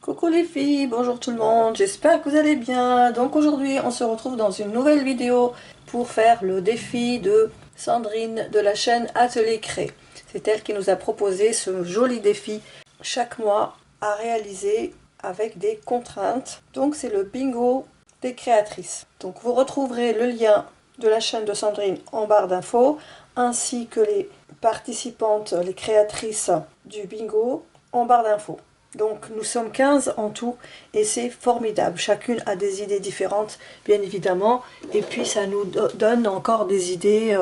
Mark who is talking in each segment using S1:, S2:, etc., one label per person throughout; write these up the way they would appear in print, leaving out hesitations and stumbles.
S1: Coucou les filles, bonjour tout le monde, j'espère que vous allez bien. Donc aujourd'hui on se retrouve dans une nouvelle vidéo pour faire le défi de Sandrine de la chaîne Atelier Cré. C'est elle qui nous a proposé ce joli défi chaque mois à réaliser avec des contraintes. Donc c'est le bingo des créatrices. Donc vous retrouverez le lien de la chaîne de Sandrine en barre d'infos ainsi que les participantes, les créatrices du bingo en barre d'infos. Donc nous sommes 15 en tout et c'est formidable. Chacune a des idées différentes, bien évidemment. Et puis ça nous donne encore des idées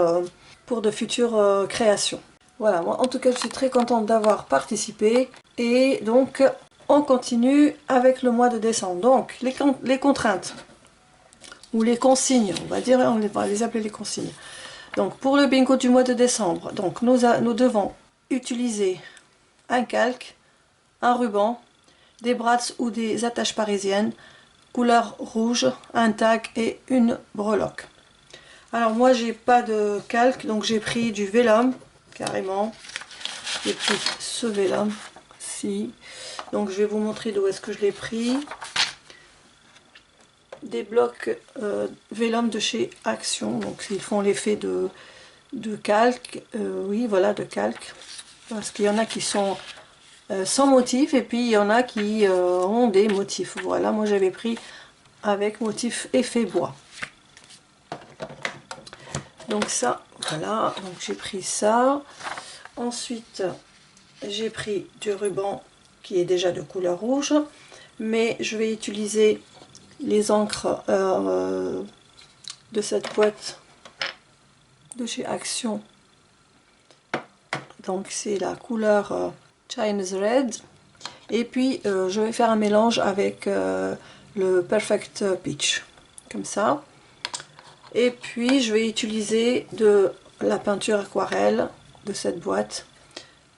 S1: pour de futures créations. Voilà, moi en tout cas je suis très contente d'avoir participé. Et donc on continue avec le mois de décembre. Donc les contraintes ou les consignes, on va dire, on va les appeler les consignes. Donc pour le bingo du mois de décembre, donc nous devons utiliser un calque, un ruban, des brads ou des attaches parisiennes, couleur rouge, un tag et une breloque. Alors moi j'ai pas de calque, donc j'ai pris du vélum, carrément. J'ai pris ce vélum, ci. Donc je vais vous montrer d'où est-ce que je l'ai pris. Des blocs vélum de chez Action, donc ils font l'effet de calque, oui voilà, de calque. Parce qu'il y en a qui sont sans motif et puis il y en a qui ont des motifs. Voilà, moi j'avais pris avec motif effet bois. Donc ça, voilà, donc j'ai pris ça. Ensuite, j'ai pris du ruban qui est déjà de couleur rouge, mais je vais utiliser les encres de cette boîte de chez Action. Donc c'est la couleur Chinese Red. Et puis je vais faire un mélange avec le Perfect Peach, comme ça. Et puis je vais utiliser de la peinture aquarelle de cette boîte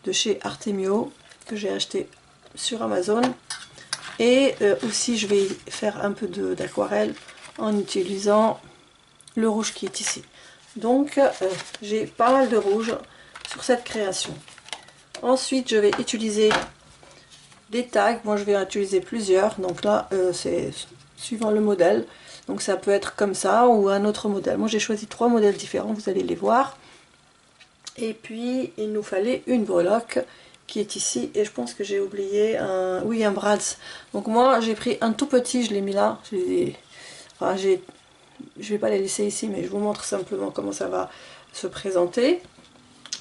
S1: de chez Artemio que j'ai acheté sur Amazon. Et aussi je vais faire un peu d'aquarelle en utilisant le rouge qui est ici. Donc j'ai pas mal de rouge sur cette création. Ensuite je vais utiliser des tags, moi je vais utiliser plusieurs, donc là c'est suivant le modèle, donc ça peut être comme ça ou un autre modèle. Moi j'ai choisi 3 modèles différents, vous allez les voir. Et puis il nous fallait une breloque qui est ici, et je pense que j'ai oublié un, oui, un brads. Donc moi j'ai pris un tout petit, je l'ai mis là, enfin, je vais pas les laisser ici, mais je vous montre simplement comment ça va se présenter.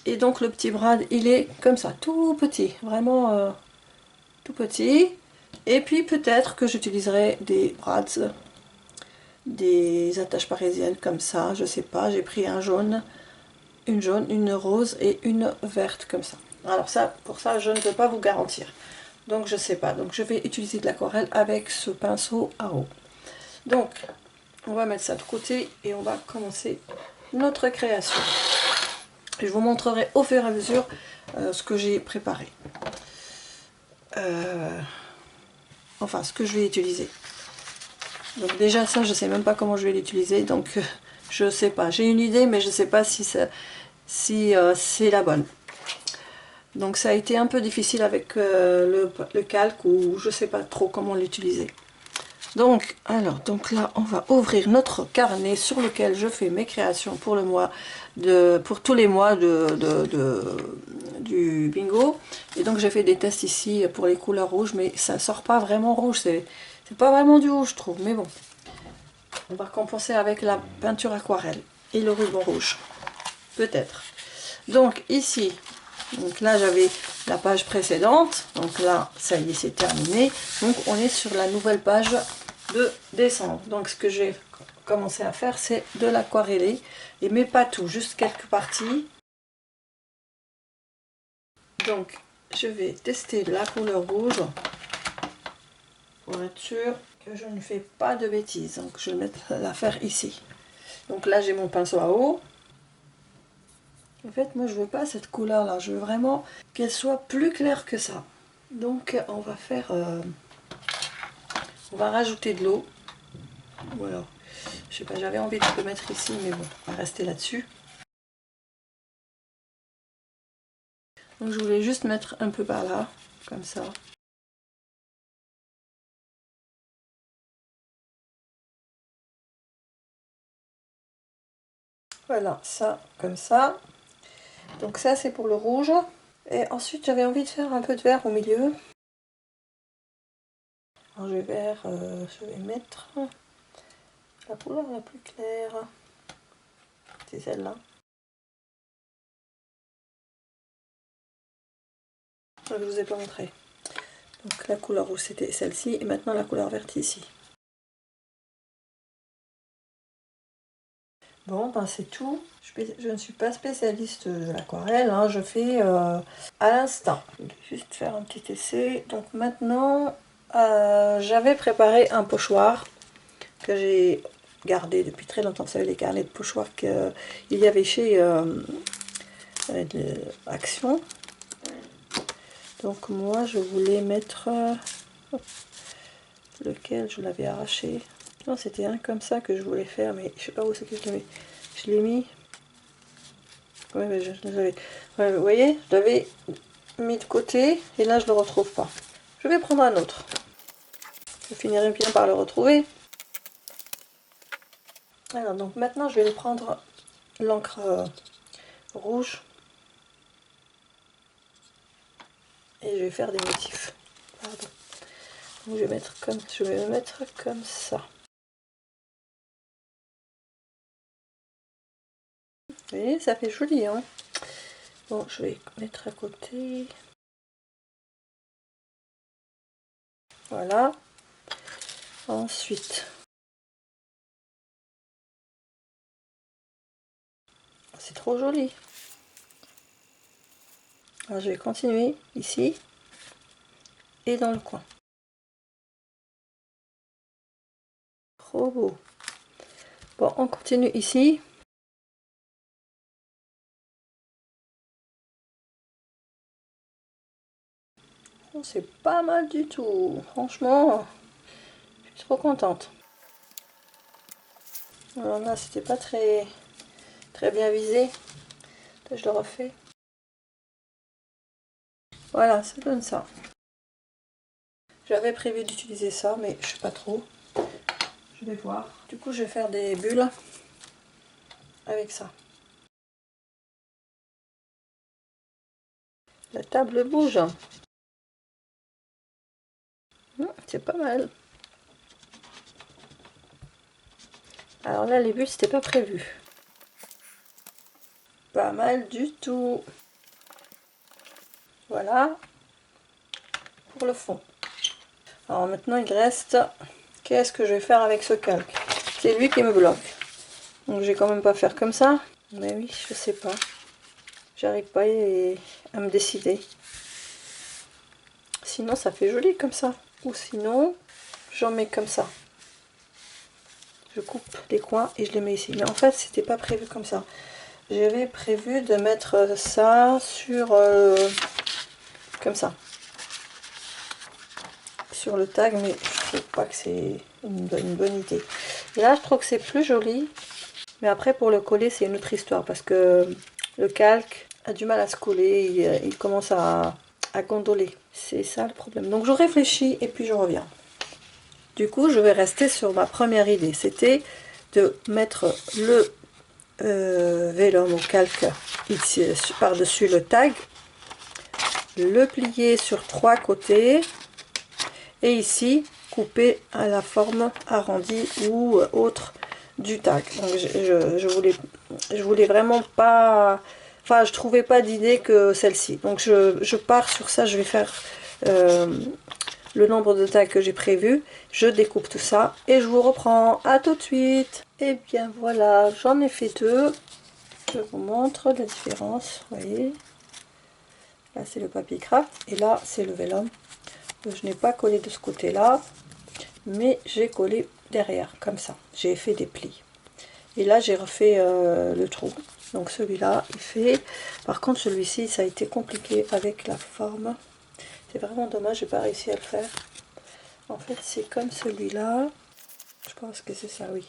S1: Et donc le petit brad il est comme ça, tout petit, vraiment tout petit. Et puis peut-être que j'utiliserai des brads, des attaches parisiennes comme ça, je sais pas. J'ai pris un jaune, une rose et une verte comme ça. Alors ça, pour ça je ne peux pas vous garantir, donc je sais pas. Donc je vais utiliser de l'aquarelle avec ce pinceau à eau. Donc on va mettre ça de côté et on va commencer notre création. Et je vous montrerai au fur et à mesure ce que j'ai préparé. Enfin, ce que je vais utiliser. Donc déjà ça, je sais même pas comment je vais l'utiliser, donc je sais pas. J'ai une idée, mais je sais pas si c'est la bonne. Donc ça a été un peu difficile avec le calque, ou je sais pas trop comment l'utiliser. Donc là, on va ouvrir notre carnet sur lequel je fais mes créations pour le mois pour tous les mois du bingo. Et donc j'ai fait des tests ici pour les couleurs rouges, mais ça sort pas vraiment rouge, c'est pas vraiment du rouge je trouve, mais bon. On va compenser avec la peinture aquarelle et le ruban rouge, peut-être. Donc ici, donc là j'avais la page précédente, donc là ça y est, c'est terminé. Donc on est sur la nouvelle page de décembre. Donc ce que j'ai commencé à faire, c'est de l'aquareller, mais pas tout, juste quelques parties. Donc je vais tester la couleur rouge pour être sûr que je ne fais pas de bêtises. Donc je vais mettre l'affaire ici. Donc là j'ai mon pinceau à eau. En fait moi je veux pas cette couleur là, je veux vraiment qu'elle soit plus claire que ça. Donc on va faire on va rajouter de l'eau. Voilà, je sais pas, j'avais envie de le mettre ici, mais bon, on va rester là-dessus. Donc je voulais juste mettre un peu par là, comme ça. Voilà, ça, comme ça. Donc ça, c'est pour le rouge. Et ensuite, j'avais envie de faire un peu de vert au milieu. Alors, je vais mettre la couleur la plus claire. C'est celle-là. Je ne vous ai pas montré. Donc la couleur rouge, c'était celle-ci. Et maintenant, la couleur verte ici. Bon, ben c'est tout. Je ne suis pas spécialiste de l'aquarelle, hein, je fais à l'instinct. Je vais juste faire un petit essai. Donc maintenant, j'avais préparé un pochoir que j'ai gardé depuis très longtemps. Vous savez, les carnets de pochoirs qu'il y avait chez Action. Donc moi, je voulais mettre lequel je l'avais arraché. Non, c'était un comme ça que je voulais faire, mais je sais pas où c'est que je l'ai mis. Je l'ai mis. Ouais, mais je l'avais. Ouais, vous voyez, je l'avais mis de côté et là je le retrouve pas. Je vais prendre un autre. Je finirai bien par le retrouver. Alors donc maintenant je vais prendre l'encre rouge et je vais faire des motifs. Pardon. Donc je vais me mettre comme ça. Vous voyez, ça fait joli, hein. Bon, je vais mettre à côté. Voilà. Ensuite, c'est trop joli. Alors, je vais continuer ici et dans le coin. Trop beau. Bon, on continue ici. Oh, c'est pas mal du tout. Franchement, je suis trop contente. Alors là, c'était pas très bien visé. Là, je le refais. Voilà, ça donne ça. J'avais prévu d'utiliser ça, mais je sais pas trop. Je vais voir. Du coup, je vais faire des bulles avec ça. La table bouge. C'est pas mal. Alors là, les bulles, c'était pas prévu. Pas mal du tout. Voilà. Pour le fond. Alors maintenant, il reste... Qu'est-ce que je vais faire avec ce calque? C'est lui qui me bloque. Donc je vais quand même pas faire comme ça. Mais oui, je sais pas. J'arrive pas à me décider. Sinon, ça fait joli comme ça. Ou sinon, j'en mets comme ça. Je coupe les coins et je les mets ici. Mais en fait, c'était pas prévu comme ça. J'avais prévu de mettre ça sur... comme ça. Sur le tag, mais je trouve pas que c'est une bonne idée. Et là, je trouve que c'est plus joli. Mais après, pour le coller, c'est une autre histoire. Parce que le calque a du mal à se coller. Il commence à gondoler. C'est ça le problème. Donc, je réfléchis et puis je reviens. Du coup, je vais rester sur ma première idée. C'était de mettre le vélum au calque ici par-dessus le tag. Le plier sur 3 côtés. Et ici, couper à la forme arrondie ou autre du tag. Donc je voulais vraiment pas... Enfin, je trouvais pas d'idée que celle-ci. Donc je pars sur ça, je vais faire le nombre de tags que j'ai prévu. Je découpe tout ça et je vous reprends. À tout de suite. Et bien voilà, j'en ai fait 2. Je vous montre la différence. Vous voyez, là c'est le papier craft et là c'est le vélum. Je n'ai pas collé de ce côté là, mais j'ai collé derrière comme ça. J'ai fait des plis et là j'ai refait le trou. Donc celui-là il fait. Par contre celui-ci ça a été compliqué avec la forme. C'est vraiment dommage, j'ai pas réussi à le faire. En fait c'est comme celui-là. Je pense que c'est ça, oui.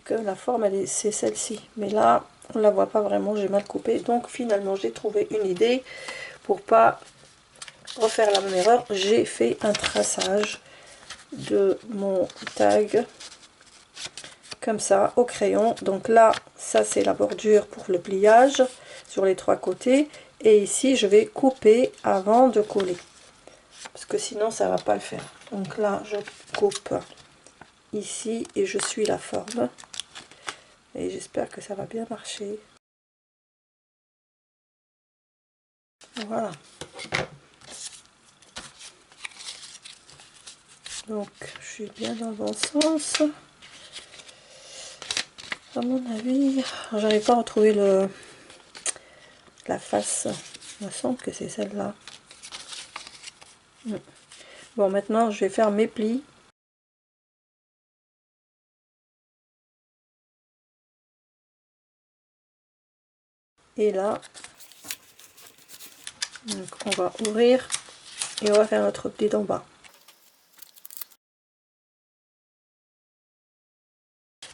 S1: Et comme la forme c'est celle-ci, mais là on la voit pas vraiment, j'ai mal coupé. Donc finalement j'ai trouvé une idée pour pas refaire la même erreur. J'ai fait un traçage de mon tag comme ça au crayon. Donc là, ça c'est la bordure pour le pliage sur les 3 côtés. Et ici, je vais couper avant de coller. Parce que sinon, ça va pas le faire. Donc là, je coupe ici et je suis la forme. Et j'espère que ça va bien marcher. Voilà. Donc, je suis bien dans le bon sens. À mon avis, j'arrive pas à retrouver la face. Il me semble que c'est celle-là. Bon, maintenant, je vais faire mes plis. Et là, donc on va ouvrir et on va faire notre pli d'en bas.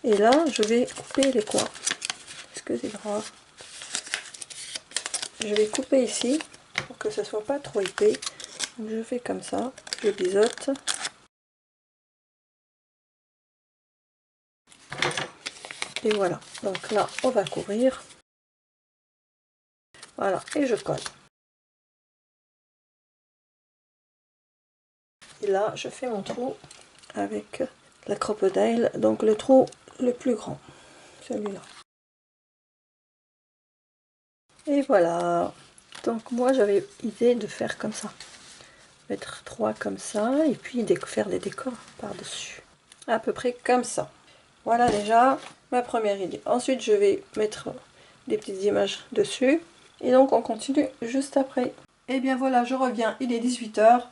S1: Et là, je vais couper les coins. Est-ce que c'est droit? Je vais couper ici pour que ce soit pas trop épais. Donc je fais comme ça, je biseaute. Et voilà. Donc là, on va couvrir. Voilà, et je colle. Et là, je fais mon trou avec la crocodile. Donc le trou le plus grand, celui-là. Et voilà. Donc moi, j'avais idée de faire comme ça. Mettre 3 comme ça et puis faire des décors par-dessus. À peu près comme ça. Voilà déjà ma première idée. Ensuite, je vais mettre des petites images dessus. Et donc, on continue juste après. Et bien voilà, je reviens. Il est 18 h.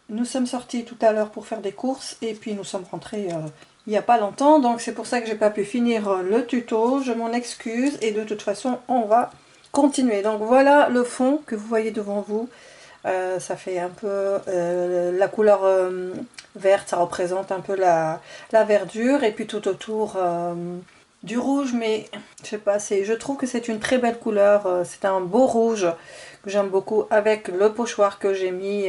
S1: Nous sommes sortis tout à l'heure pour faire des courses. Et puis, nous sommes rentrés il n'y a pas longtemps. Donc, c'est pour ça que j'ai pas pu finir le tuto. Je m'en excuse. Et de toute façon, on va continuer. Donc, voilà le fond que vous voyez devant vous. Ça fait un peu la couleur verte, ça représente un peu la verdure, et puis tout autour du rouge, mais je sais pas, je trouve que c'est une très belle couleur, c'est un beau rouge que j'aime beaucoup, avec le pochoir que j'ai mis,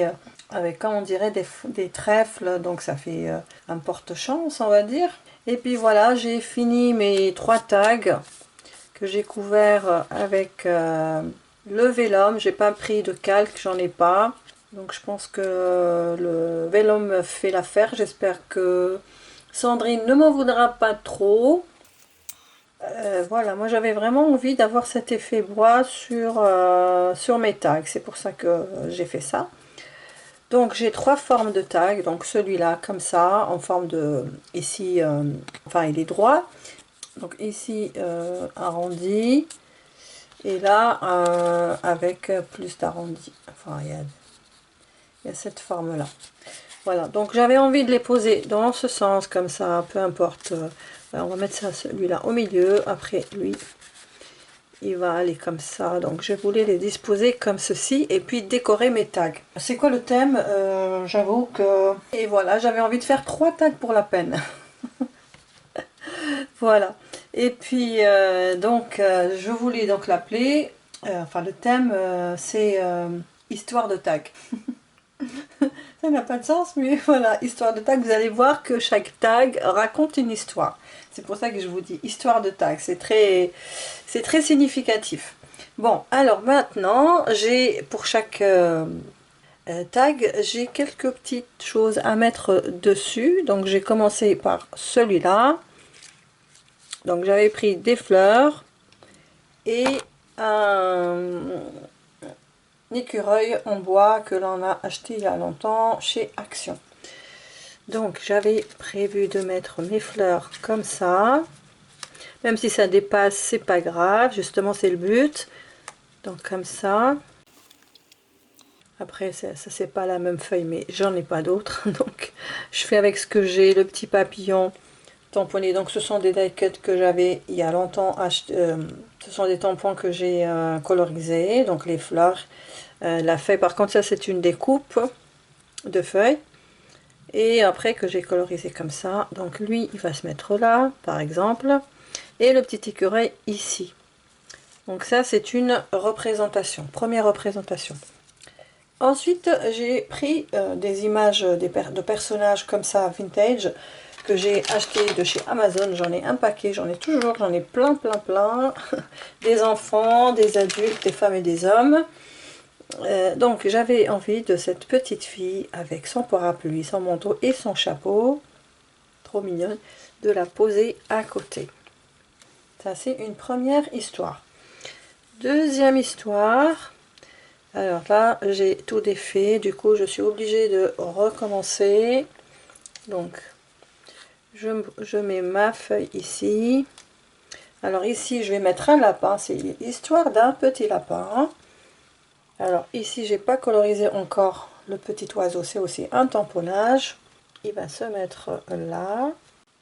S1: avec comme on dirait des trèfles, donc ça fait un porte-chance on va dire. Et puis voilà, j'ai fini mes 3 tags que j'ai couverts avec le vélum. J'ai pas pris de calque, j'en ai pas. Donc je pense que le vélum fait l'affaire. J'espère que Sandrine ne m'en voudra pas trop. Voilà, moi j'avais vraiment envie d'avoir cet effet bois sur mes tags. C'est pour ça que j'ai fait ça. Donc j'ai 3 formes de tags. Donc celui-là comme ça, en forme de... Ici, enfin il est droit. Donc ici arrondi. Et là, avec plus d'arrondi. Enfin, il y a cette forme-là. Voilà, donc j'avais envie de les poser dans ce sens, comme ça, peu importe. On va mettre ça, celui-là, au milieu. Après, lui, il va aller comme ça. Donc, je voulais les disposer comme ceci. Et puis, décorer mes tags. C'est quoi le thème? J'avoue que... Et voilà, j'avais envie de faire 3 tags pour la peine. Voilà. Et puis, je voulais donc l'appeler... enfin, le thème, c'est histoire de tag. Ça n'a pas de sens, mais voilà, histoire de tag. Vous allez voir que chaque tag raconte une histoire. C'est pour ça que je vous dis histoire de tag. C'est très significatif. Bon, alors maintenant, j'ai pour chaque tag, j'ai quelques petites choses à mettre dessus. Donc, j'ai commencé par celui-là. Donc, j'avais pris des fleurs et un écureuil en bois que l'on a acheté il y a longtemps chez Action. Donc j'avais prévu de mettre mes fleurs comme ça, même si ça dépasse c'est pas grave, justement c'est le but. Donc comme ça. Après ça c'est pas la même feuille, mais j'en ai pas d'autres, donc je fais avec ce que j'ai. Le petit papillon tamponné, donc ce sont des die cuts que j'avais il y a longtemps acheté. Ce sont des tampons que j'ai colorisés, donc les fleurs. La feuille, par contre, ça c'est une découpe de feuilles. Et après que j'ai colorisé comme ça, donc lui il va se mettre là, par exemple. Et le petit écureuil ici. Donc ça c'est une représentation, première représentation. Ensuite j'ai pris des images de personnages comme ça, vintage. que j'ai acheté de chez Amazon. J'en ai un paquet, j'en ai toujours, j'en ai plein. Des enfants, des adultes, des femmes et des hommes. Donc j'avais envie de cette petite fille avec son parapluie, son manteau et son chapeau. Trop mignonne. De la poser à côté. Ça, c'est une première histoire. Deuxième histoire. Alors là, j'ai tout défait. Du coup, je suis obligée de recommencer. Donc, je mets ma feuille ici. Alors ici, je vais mettre un lapin. C'est l'histoire d'un petit lapin. Alors ici, j'ai pas colorisé encore le petit oiseau. C'est aussi un tamponnage. Il va se mettre là.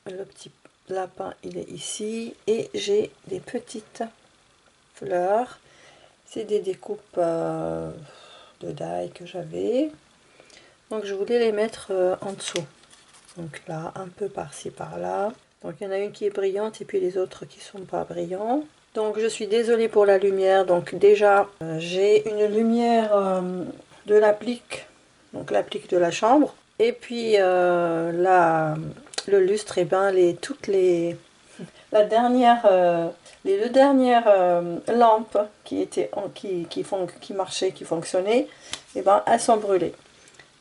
S1: Le petit lapin, il est ici. Et j'ai des petites fleurs. C'est des découpes de die que j'avais. Donc je voulais les mettre en dessous. Donc là, un peu par-ci, par-là. Donc il y en a une qui est brillante et puis les autres qui sont pas brillants. Donc je suis désolée pour la lumière. Donc déjà, j'ai une lumière de l'applique. Donc l'applique de la chambre. Et puis le lustre, et ben la dernière les deux dernières lampes qui marchaient, qui fonctionnaient, et ben elles sont brûlées.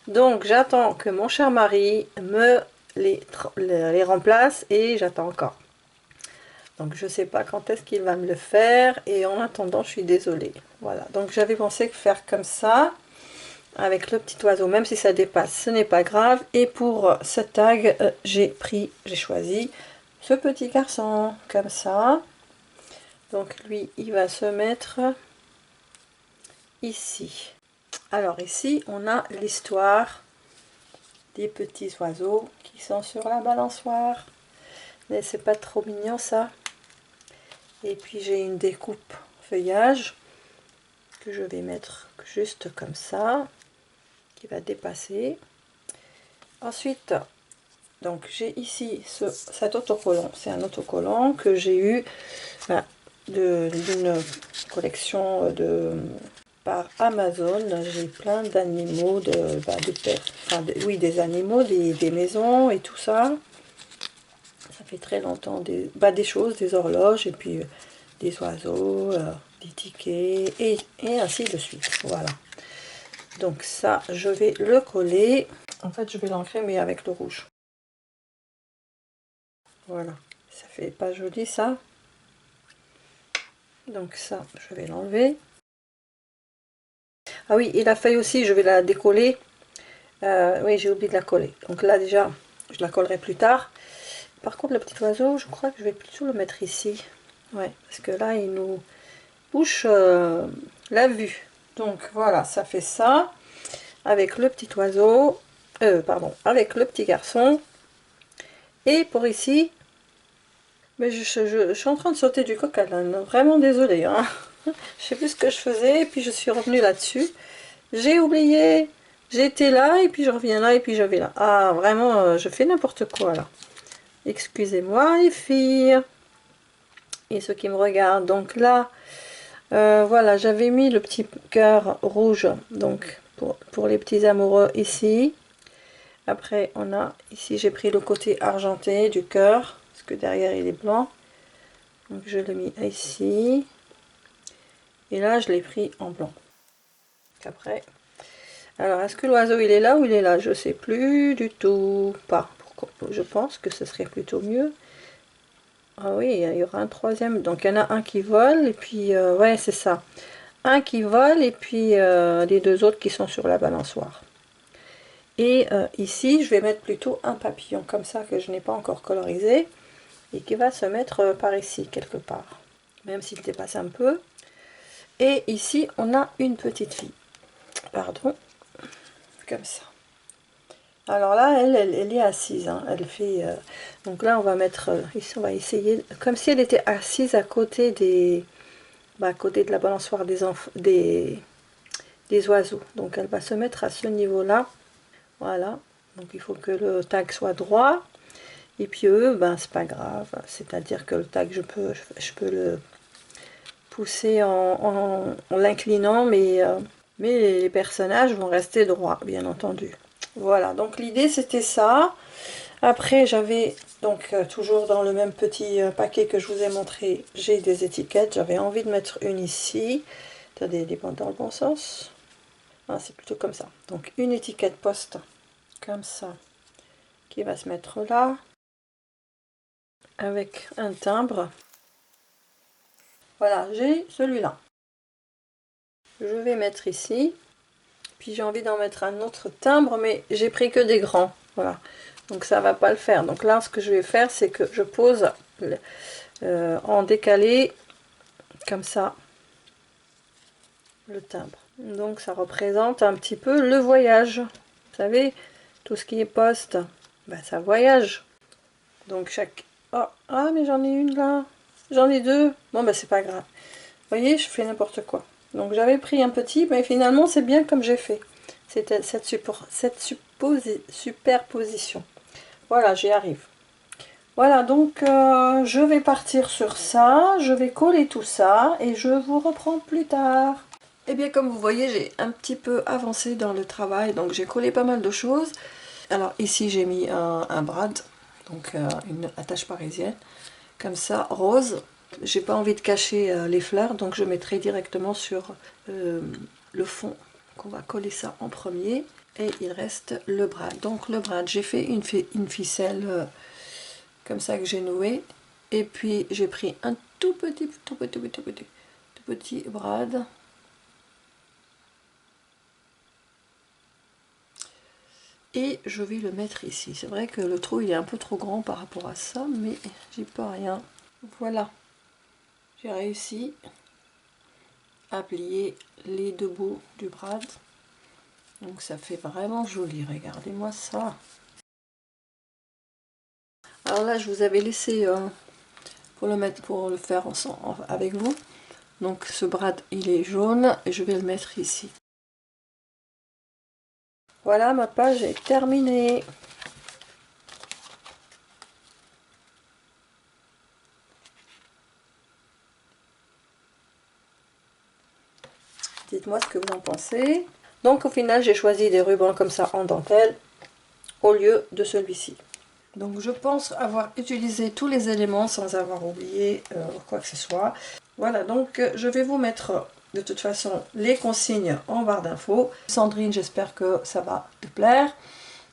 S1: Donc j'attends que mon cher mari me les remplace et j'attends encore. Donc je sais pas quand est-ce qu'il va me le faire et en attendant je suis désolée. Voilà, donc j'avais pensé faire comme ça avec le petit oiseau, même si ça dépasse, ce n'est pas grave. Et pour ce tag, j'ai choisi ce petit garçon comme ça. Donc lui, il va se mettre ici. Alors ici, on a l'histoire des petits oiseaux qui sont sur la balançoire. Mais c'est pas trop mignon ça. Et puis j'ai une découpe feuillage que je vais mettre juste comme ça, qui va dépasser. Ensuite, donc j'ai ici cet autocollant. C'est un autocollant que j'ai eu d'une collection par Amazon. J'ai plein d'animaux, des animaux, des maisons et tout ça. Ça fait très longtemps, des choses, des horloges et puis des oiseaux, des tickets et ainsi de suite. Voilà. Donc ça, je vais le coller. En fait, je vais l'ancrer mais avec le rouge. Voilà. Ça fait pas joli ça. Donc ça, je vais l'enlever. Ah oui, et la feuille aussi, je vais la décoller. Oui, j'ai oublié de la coller. Donc là, déjà, je la collerai plus tard. Par contre, le petit oiseau, je crois que je vais plutôt le mettre ici. Ouais, parce que là, il nous bouche la vue. Donc voilà, ça fait ça. Avec le petit oiseau. Avec le petit garçon. Et pour ici, mais je suis en train de sauter du coq à l'âne. Vraiment désolée. Hein. Je sais plus ce que je faisais. Et puis je suis revenue là-dessus. J'ai oublié. J'étais là. Et puis je reviens là. Et puis je vais là. Ah, vraiment, je fais n'importe quoi là. Excusez-moi les filles. Et ceux qui me regardent. Donc là, voilà, j'avais mis le petit cœur rouge. Donc pour les petits amoureux ici. Après, on a ici, j'ai pris le côté argenté du cœur. Parce que derrière, il est blanc. Donc je l'ai mis ici. Et là, je l'ai pris en blanc. Après, alors est-ce que l'oiseau il est là ou il est là? Je sais plus du tout. Pas. Je pense que ce serait plutôt mieux. Ah oui, il y aura un troisième. Donc il y en a un qui vole et puis ouais, c'est ça. Un qui vole et puis les deux autres qui sont sur la balançoire. Et ici, je vais mettre plutôt un papillon comme ça que je n'ai pas encore colorisé et qui va se mettre par ici quelque part, même s'il dépasse un peu. Et ici, on a une petite fille. Pardon. Comme ça. Alors là, elle est assise. Hein. Elle fait. Donc là, on va mettre. Ici, on va essayer comme si elle était assise à côté à côté de la balançoire des oiseaux. Donc elle va se mettre à ce niveau-là. Voilà. Donc il faut que le tag soit droit. Et puis eux, ben c'est pas grave. C'est-à-dire que le tag, je peux le pousser en l'inclinant, mais les personnages vont rester droits, bien entendu. Voilà, donc l'idée c'était ça. Après, j'avais donc toujours dans le même petit paquet que je vous ai montré, j'ai des étiquettes. J'avais envie de mettre une ici. Attendez, elle est dans le bon sens. Ah, c'est plutôt comme ça. Donc une étiquette poste comme ça qui va se mettre là avec un timbre. Voilà, j'ai celui-là. Je vais mettre ici. Puis j'ai envie d'en mettre un autre timbre, mais j'ai pris que des grands. Voilà. Donc ça va pas le faire. Donc là, ce que je vais faire, c'est que je pose en décalé, comme ça, le timbre. Donc ça représente un petit peu le voyage. Vous savez, tout ce qui est poste, ben, ça voyage. Donc chaque... Oh, ah, mais j'en ai une là. J'en ai deux. Bon, ben c'est pas grave. Vous voyez, je fais n'importe quoi. Donc j'avais pris un petit, mais finalement c'est bien comme j'ai fait. C'était cette superposition. Voilà, j'y arrive. Voilà, donc je vais partir sur ça. Je vais coller tout ça et je vous reprends plus tard. Et bien comme vous voyez, j'ai un petit peu avancé dans le travail. Donc j'ai collé pas mal de choses. Alors ici j'ai mis un brad, donc une attache parisienne. Comme ça, rose. J'ai pas envie de cacher les fleurs, donc je mettrai directement sur le fond. Donc on va coller ça en premier. Et il reste le brad. Donc le brad, j'ai fait une ficelle comme ça que j'ai noué. Et puis j'ai pris un tout petit brad. Et je vais le mettre ici. C'est vrai que le trou il est un peu trop grand par rapport à ça, mais j'y peux rien. Voilà. J'ai réussi à plier les deux bouts du brad. Donc ça fait vraiment joli, regardez-moi ça. Alors là, je vous avais laissé pour le faire ensemble avec vous. Donc ce brad, il est jaune et je vais le mettre ici. Voilà, ma page est terminée. Dites-moi ce que vous en pensez. Donc au final, j'ai choisi des rubans comme ça en dentelle au lieu de celui-ci. Donc je pense avoir utilisé tous les éléments sans avoir oublié quoi que ce soit. Voilà, donc je vais vous mettre de toute façon les consignes en barre d'infos. Sandrine, j'espère que ça va te plaire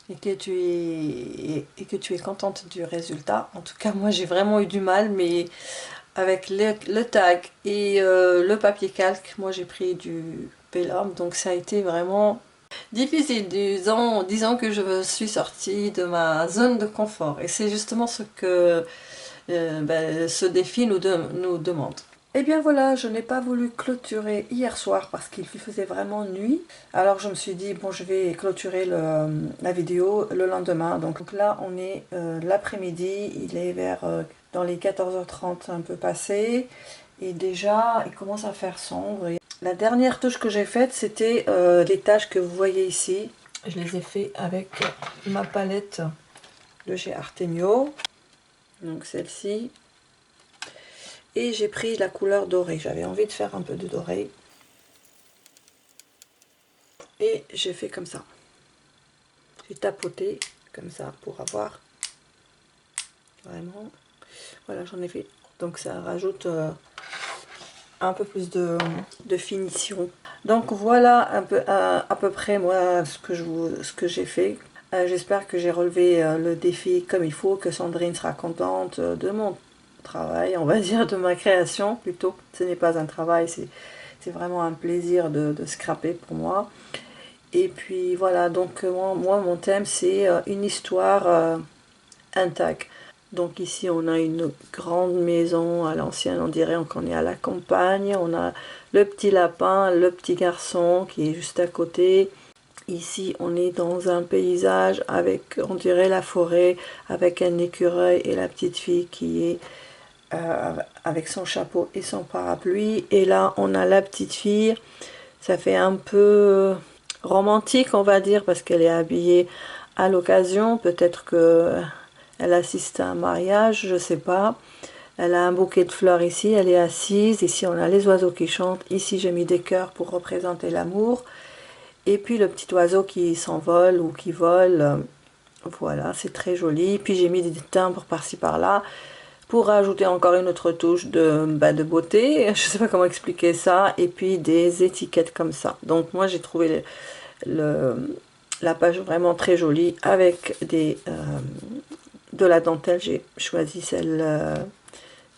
S1: et que tu es contente du résultat. En tout cas, moi j'ai vraiment eu du mal, mais avec le tag et le papier calque, moi j'ai pris du vélum, donc ça a été vraiment difficile, disons que je suis sortie de ma zone de confort. Et c'est justement ce que ce défi nous demande. Et bien voilà, je n'ai pas voulu clôturer hier soir parce qu'il faisait vraiment nuit. Alors je me suis dit, bon, je vais clôturer la vidéo le lendemain. Donc là, on est l'après-midi, il est vers dans les 14h30 un peu passé. Et déjà, il commence à faire sombre. La dernière touche que j'ai faite, c'était les taches que vous voyez ici. Je les ai fait avec ma palette de chez Artemio. Donc celle-ci. Et j'ai pris la couleur dorée. J'avais envie de faire un peu de doré. Et j'ai fait comme ça. J'ai tapoté comme ça pour avoir vraiment... Voilà, j'en ai fait. Donc ça rajoute... un peu plus de finition. Donc voilà un peu à peu près moi ce que j'ai fait. J'espère que j'ai relevé le défi comme il faut, que Sandrine sera contente de mon travail, on va dire de ma création plutôt. Ce n'est pas un travail, c'est vraiment un plaisir de scraper pour moi. Et puis voilà, donc moi mon thème c'est une histoire intacte. Donc ici on a une grande maison à l'ancienne, on dirait qu'on est à la campagne. On a le petit lapin, le petit garçon qui est juste à côté. Ici on est dans un paysage avec, on dirait la forêt, avec un écureuil et la petite fille qui est avec son chapeau et son parapluie. Et là on a la petite fille, ça fait un peu romantique on va dire parce qu'elle est habillée à l'occasion, peut-être que elle assiste à un mariage, je sais pas. Elle a un bouquet de fleurs ici, elle est assise. Ici, on a les oiseaux qui chantent. Ici, j'ai mis des cœurs pour représenter l'amour. Et puis, le petit oiseau qui s'envole ou qui vole Voilà, c'est très joli. Puis j'ai mis des timbres par-ci par-là pour rajouter encore une autre touche de beauté. Je sais pas comment expliquer ça. Et puis des étiquettes comme ça. Donc moi j'ai trouvé la page vraiment très jolie avec de la dentelle. J'ai choisi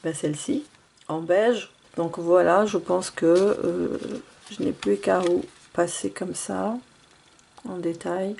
S1: celle-ci en beige. Donc voilà, je pense que je n'ai plus qu'à vous passer comme ça en détail.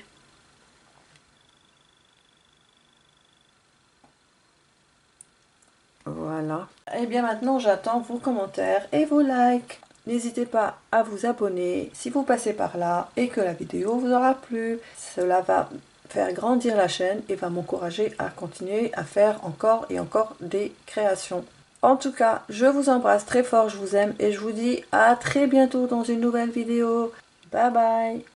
S1: Voilà. Et bien maintenant, j'attends vos commentaires et vos likes. N'hésitez pas à vous abonner si vous passez par là et que la vidéo vous aura plu. Cela va faire grandir la chaîne et va m'encourager à continuer à faire encore et encore des créations. En tout cas, je vous embrasse très fort, je vous aime et je vous dis à très bientôt dans une nouvelle vidéo. Bye bye!